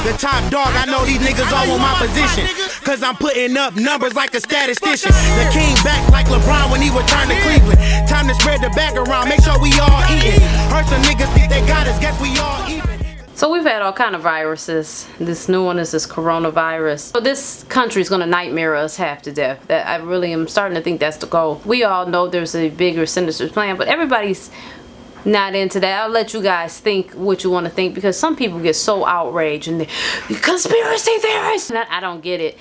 The top dog, I know these niggas all want my position. Cause I'm putting up numbers like a statistician. The king back like LeBron when he returned to Cleveland. Time to spread the bag around, make sure we all eating. Heard some niggas think they got us, guess we all even. So we've had all kind of viruses. This new one is this coronavirus. So this country is going to nightmare us half to death. I really am starting to think that's the goal. We all know there's a bigger, sinister plan, but everybody's not into that. I'll let you guys think what you want to think, because some people get so outraged and they're conspiracy theorists. I don't get it.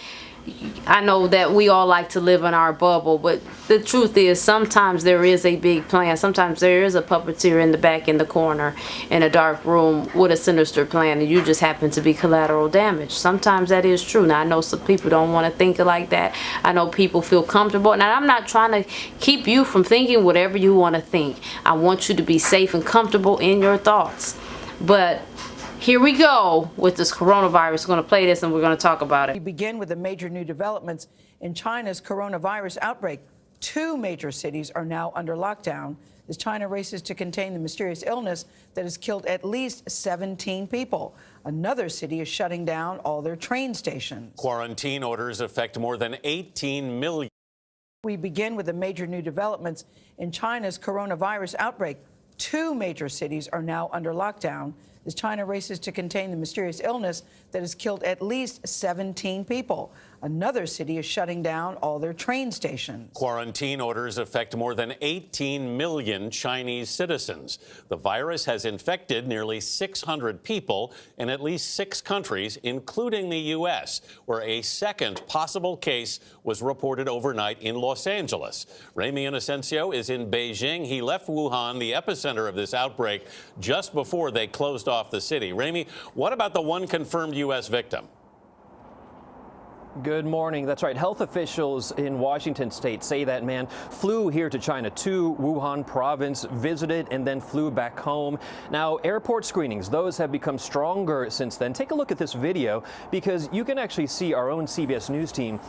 I know that we all like to live in our bubble, but the truth is sometimes there is a big plan. Sometimes there is a puppeteer in the back in the corner in a dark room with a sinister plan, and you just happen to be collateral damage. Sometimes that is true. Now I know some people don't want to think like that. I know people feel comfortable. Now I'm not trying to keep you from thinking whatever you want to think. I want you to be safe and comfortable in your thoughts. But here we go with this coronavirus. We're going to play this and we're going to talk about it. We begin with the major new developments in China's coronavirus outbreak. 2 major cities are now under lockdown as China races to contain the mysterious illness that has killed at least 17 people. Another city is shutting down all their train stations. Quarantine orders affect more than 18 million. We begin with the major new developments in China's coronavirus outbreak. 2 major cities are now under lockdown as China races to contain the mysterious illness that has killed at least 17 people. Another city is shutting down all their train stations. Quarantine orders affect more than 18 million Chinese citizens. The virus has infected nearly 600 people in at least 6 countries, including the U.S., where a second possible case was reported overnight in Los Angeles. Remy Inocencio is in Beijing. He left Wuhan, the epicenter of this outbreak, just before they closed off the city. Remy, what about the one confirmed U.S. victim? Good morning. That's right. Health officials in Washington state say that man flew here to China, to Wuhan province, visited, and then flew back home. Now, airport screenings, those have become stronger since then. Take a look at this video, because you can actually see our own CBS News team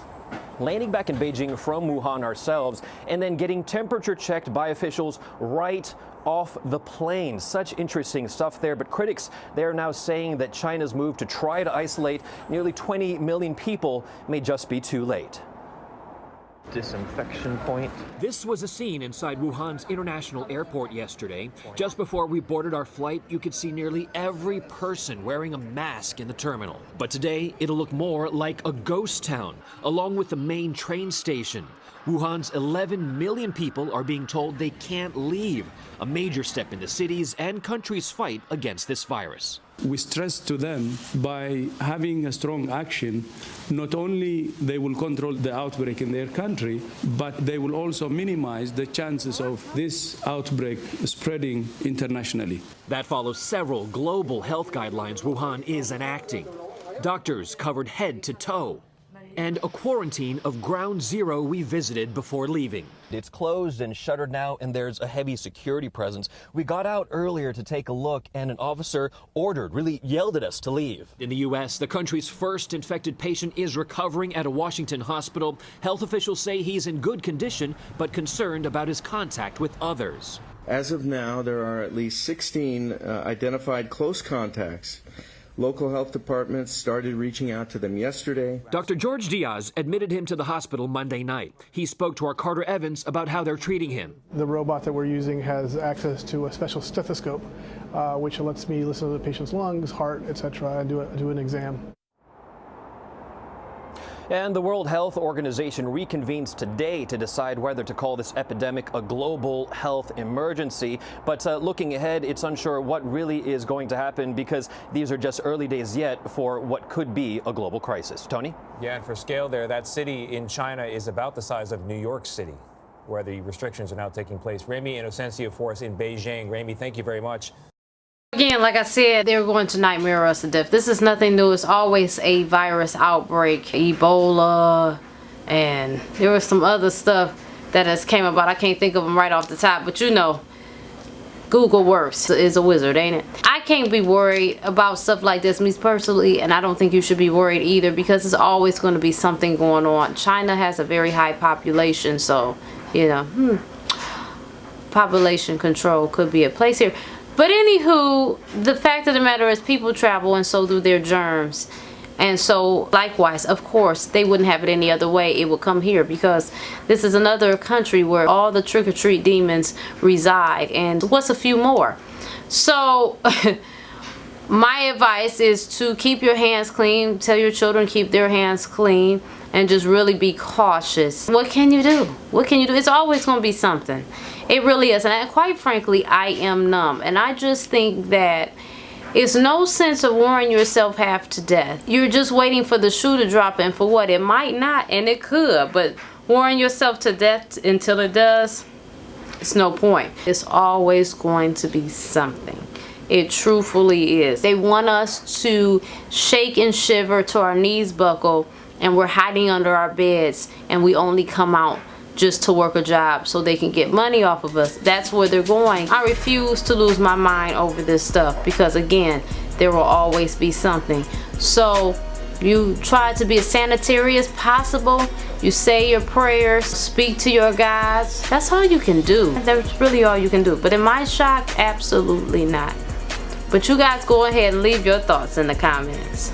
landing back in Beijing from Wuhan ourselves, and then getting temperature checked by officials right off the plane. Such interesting stuff there. But critics, they're now saying that China's move to try to isolate nearly 20 million people may just be too late. Disinfection point. This was a scene inside Wuhan's international airport yesterday. Just before we boarded our flight, you could see nearly every person wearing a mask in the terminal. But today, it'll look more like a ghost town, along with the main train station. Wuhan's 11 million people are being told they can't leave, a major step in the city's and country's fight against this virus. We stress to them, by having a strong action, not only they will control the outbreak in their country, but they will also minimize the chances of this outbreak spreading internationally. That follows several global health guidelines Wuhan is enacting. Doctors covered head to toe, and a quarantine of ground zero we visited before leaving. It's closed and shuttered now, and there's a heavy security presence. We got out earlier to take a look, and an officer really yelled at us to leave. In the U.S., the country's first infected patient is recovering at a Washington hospital. Health officials say he's in good condition, but concerned about his contact with others. As of now, there are at least 16 identified close contacts. Local health departments started reaching out to them yesterday. Dr. George Diaz admitted him to the hospital Monday night. He spoke to our Carter Evans about how they're treating him. The robot that we're using has access to a special stethoscope, which lets me listen to the patient's lungs, heart, etc., and do an exam. And the World Health Organization reconvenes today to decide whether to call this epidemic a global health emergency. But looking ahead, it's unsure what really is going to happen, because these are just early days yet for what could be a global crisis. Tony? Yeah, and for scale there, that city in China is about the size of New York City, where the restrictions are now taking place. Remy Inocencio for us in Beijing. Remy, thank you very much. Again, like I said, they're going to nightmare us to death. This is nothing new. It's always a virus outbreak, Ebola, and there was some other stuff that has came about. I can't think of them right off the top, but you know, Google works is a wizard, ain't it? I can't be worried about stuff like this, me personally, and I don't think you should be worried either, because it's always going to be something going on. China has a very high population, so, you know, population control could be a place here. But anywho, the fact of the matter is people travel and so do their germs. And so likewise, of course, they wouldn't have it any other way. It would come here because this is another country where all the trick-or-treat demons reside. And what's a few more? So my advice is to keep your hands clean. Tell your children keep their hands clean and just really be cautious. What can you do? What can you do? It's always going to be something. It really is. And quite frankly, I am numb. And I just think that it's no sense of worrying yourself half to death. You're just waiting for the shoe to drop, and for what? It might not, and it could, but worrying yourself to death until it does, it's no point. It's always going to be something. It truthfully is. They want us to shake and shiver to our knees buckle, and we're hiding under our beds, and we only come out just to work a job so they can get money off of us. That's where they're going. I refuse to lose my mind over this stuff because, again, there will always be something. So you try to be as sanitary as possible. You say your prayers, speak to your guides. That's all you can do. That's really all you can do. But am I shocked? Absolutely not. But you guys go ahead and leave your thoughts in the comments.